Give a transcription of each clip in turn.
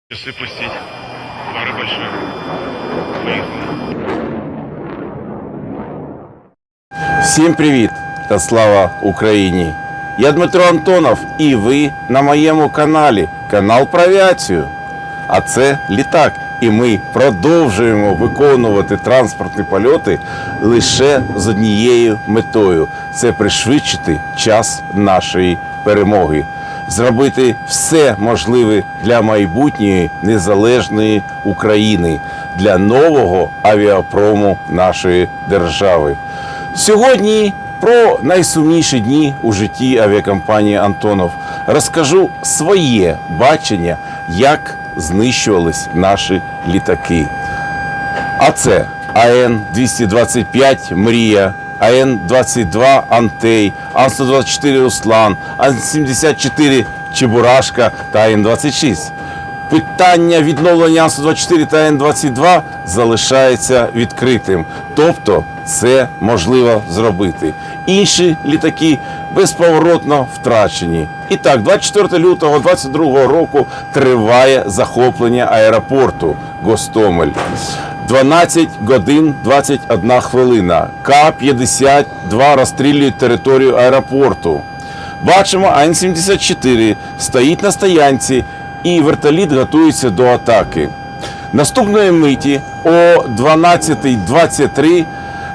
Часы пустить. Пара большая. Поехали. Всім привіт та слава Україні! Я Дмитро Антонов і ви на моєму каналі, канал про авіацію. А це літак. І ми продовжуємо виконувати транспортні польоти лише з однією метою – це пришвидшити час нашої перемоги. Зробити все можливе для майбутньої незалежної України, для нового авіапрому нашої держави. Сьогодні про найсумніші дні у житті авіакомпанії «Антонов» розкажу своє бачення, як знищувались наші літаки. А це АН-225 «Мрія», АН-22 «Антей», Ан-124 «Руслан», Ан-74 «Чебурашка» та АН-26. Питання відновлення Ан-124 та Ан-22 залишається відкритим. Тобто це можливо зробити. Інші літаки безповоротно втрачені. І так, 24 лютого 2022 року триває захоплення аеропорту Гостомель. 12 годин 21 хвилина. К-52 розстрілюють територію аеропорту. Бачимо, Ан-74 стоїть на стоянці і вертоліт готується до атаки. Наступної миті о 12:23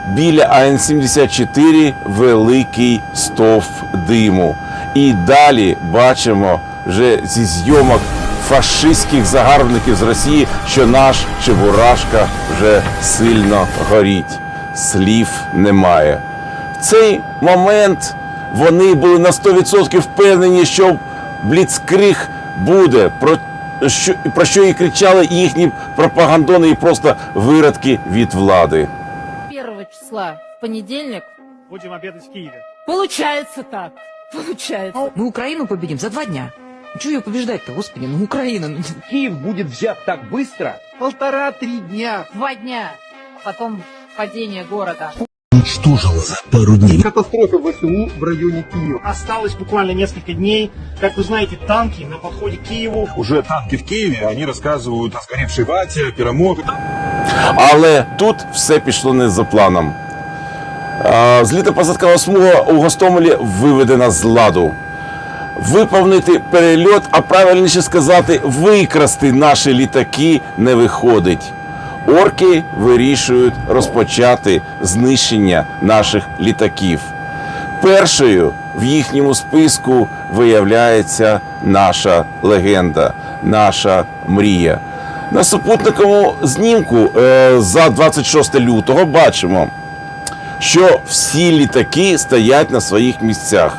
біля Ан-74 великий стовп диму. І далі бачимо вже зі зйомок фашистських загарбників з Росії, що наш Чебурашка вже сильно горить. Слів немає. В цей момент вони були на 100% впевнені, що бліцкриг буде, про що і кричали їхні пропагандони і просто виродки від влади. 1 числа в понедельник. Будем обедать в Киеве. Получается так. Получается. Мы Украину победим за 2 дня. Чего ее побеждать-то, господи, ну Украина. Киев будет взят так быстро? 1,5-3 дня. 2 дня. Потом падение города. Уничтожила за пару дней. Катастрофа в ВСУ в районе Киева. Осталось буквально несколько дней. Как вы знаете, танки на подходе к Киеву. Уже танки в Киеве, они рассказывают о сгоревшей вате, о перемогах. Але тут все пішло не за планом. Злітно-посадкова смуга у Гостомелі виведена з ладу. Виповнити перельот, а правильніше сказати, викрасти наші літаки не виходить. Орки вирішують розпочати знищення наших літаків. Першою в їхньому списку виявляється наша легенда, наша мрія. На супутниковому знімку за 26 лютого бачимо, що всі літаки стоять на своїх місцях.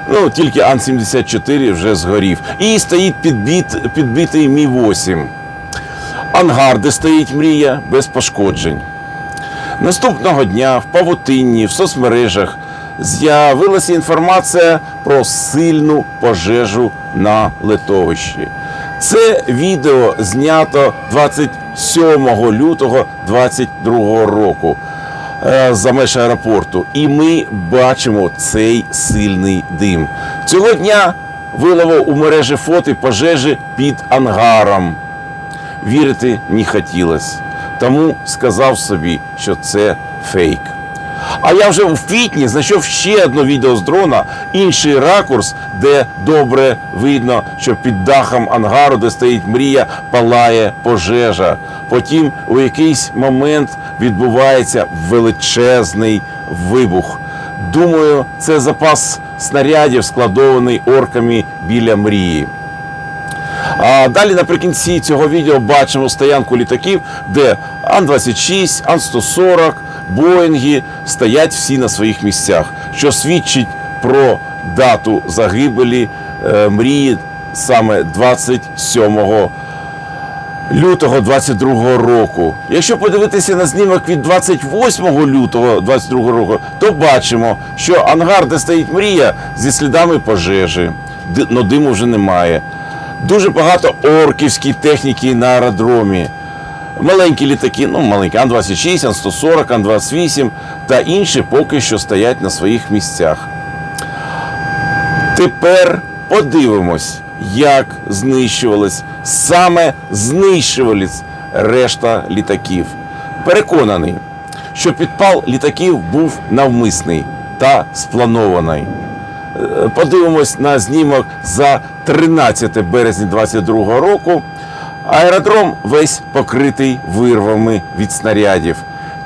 Ну, тільки Ан-74 вже згорів. І стоїть підбитий Мі-8. Ангар, де стоїть мрія, без пошкоджень. Наступного дня в павутинні, в соцмережах з'явилася інформація про сильну пожежу на литовищі. Це відео знято 27 лютого 2022 року за меж аеропорту. І ми бачимо цей сильний дим. Цього дня виловив у мережі фото пожежі під ангаром. Вірити не хотілося. Тому сказав собі, що це фейк. А я вже в квітні знайшов ще одне відео з дрона, інший ракурс, де добре видно, що під дахом ангару, де стоїть мрія, палає пожежа. Потім у якийсь момент відбувається величезний вибух. Думаю, це запас снарядів, складований орками біля мрії. А далі наприкінці цього відео бачимо стоянку літаків, де Ан-26, Ан-140, Боїнги стоять всі на своїх місцях, що свідчить про дату загибелі мрії саме 27 лютого 2022 року. Якщо подивитися на знімок від 28 лютого 2022 року, то бачимо, що ангар, де стоїть мрія, зі слідами пожежі, но диму вже немає. Дуже багато орківської техніки на аеродромі. Маленькі літаки, маленькі, Ан-26, Ан-140, Ан-28 та інші поки що стоять на своїх місцях. Тепер подивимось, як саме знищувались решта літаків. Переконаний, що підпал літаків був навмисний та спланований. Подивимось на знімок за 13 березня 22 року. Аеродром весь покритий вирвами від снарядів.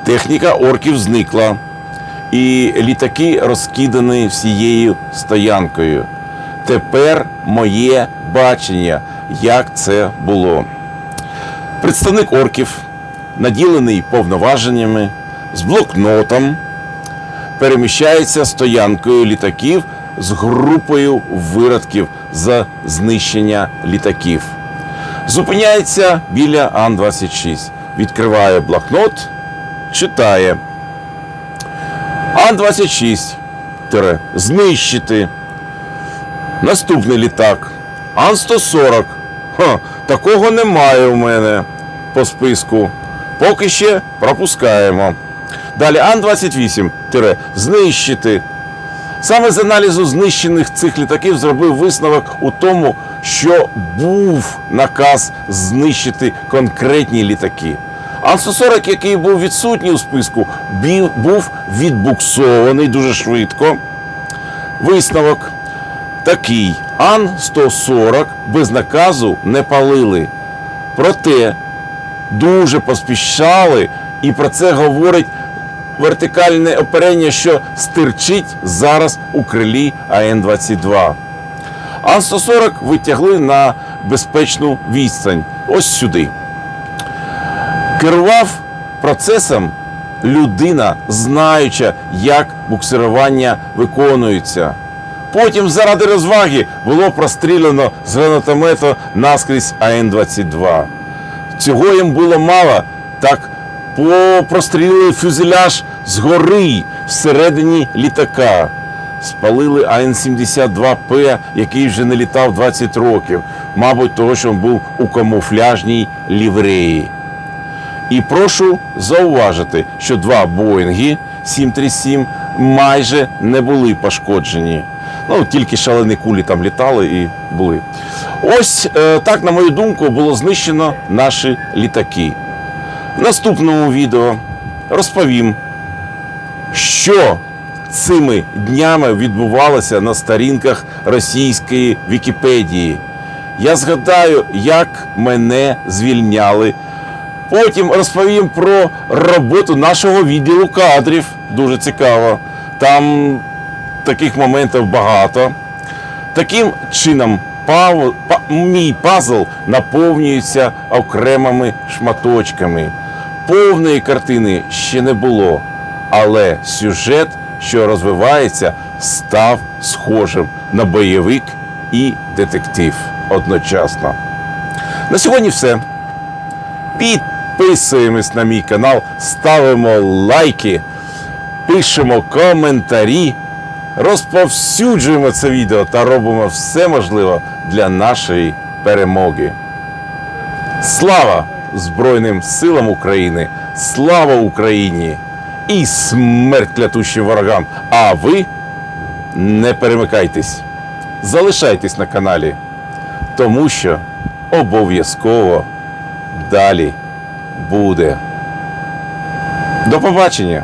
Техніка орків зникла. І літаки розкидані всією стоянкою. Тепер моє бачення, як це було. Представник орків, наділений повноваженнями, з блокнотом, переміщається стоянкою літаків з групою виродків за знищення літаків. Зупиняється біля Ан-26. Відкриває блокнот, читає. Ан-26. Знищити. Наступний літак. Ан-140. Такого немає у мене по списку. Поки ще пропускаємо. Далі Ан-28. Знищити. Саме з аналізу знищених цих літаків зробив висновок у тому, що був наказ знищити конкретні літаки. Ан-140, який був відсутній у списку, був відбуксований дуже швидко. Висновок такий. Ан-140 без наказу не палили. Проте дуже поспішали, і про це говорить вертикальне оперення, що стирчить зараз у крилі АН-22. Ан-140 витягли на безпечну відстань. Ось сюди. Керував процесом людина, знаюча, як буксирування виконується. Потім заради розваги було простріляно з гранатомета наскрізь АН-22. Цього їм було мало, так прострілили фюзеляж згори всередині літака. Спалили АН-72П, який вже не літав 20 років. Мабуть, того, що він був у камуфляжній лівреї. І прошу зауважити, що 2 Боїнги 737 майже не були пошкоджені. Тільки шалені кулі там літали і були. Ось так, на мою думку, було знищено наші літаки. В наступному відео розповім, що цими днями відбувалося на сторінках російської Вікіпедії. Я згадаю, як мене звільняли. Потім розповім про роботу нашого відділу кадрів. Дуже цікаво. Там таких моментів багато. Таким чином, мій пазл наповнюється окремими шматочками. Повної картини ще не було, але сюжет, що розвивається, став схожим на бойовик і детектив одночасно. На сьогодні все. Підписуємось на мій канал, ставимо лайки, пишемо коментарі, розповсюджуємо це відео та робимо все можливе для нашої перемоги. Слава Збройним силам України! Слава Україні! І смерть клятущим ворогам! А ви не перемикайтесь, залишайтесь на каналі, тому що обов'язково далі буде. До побачення!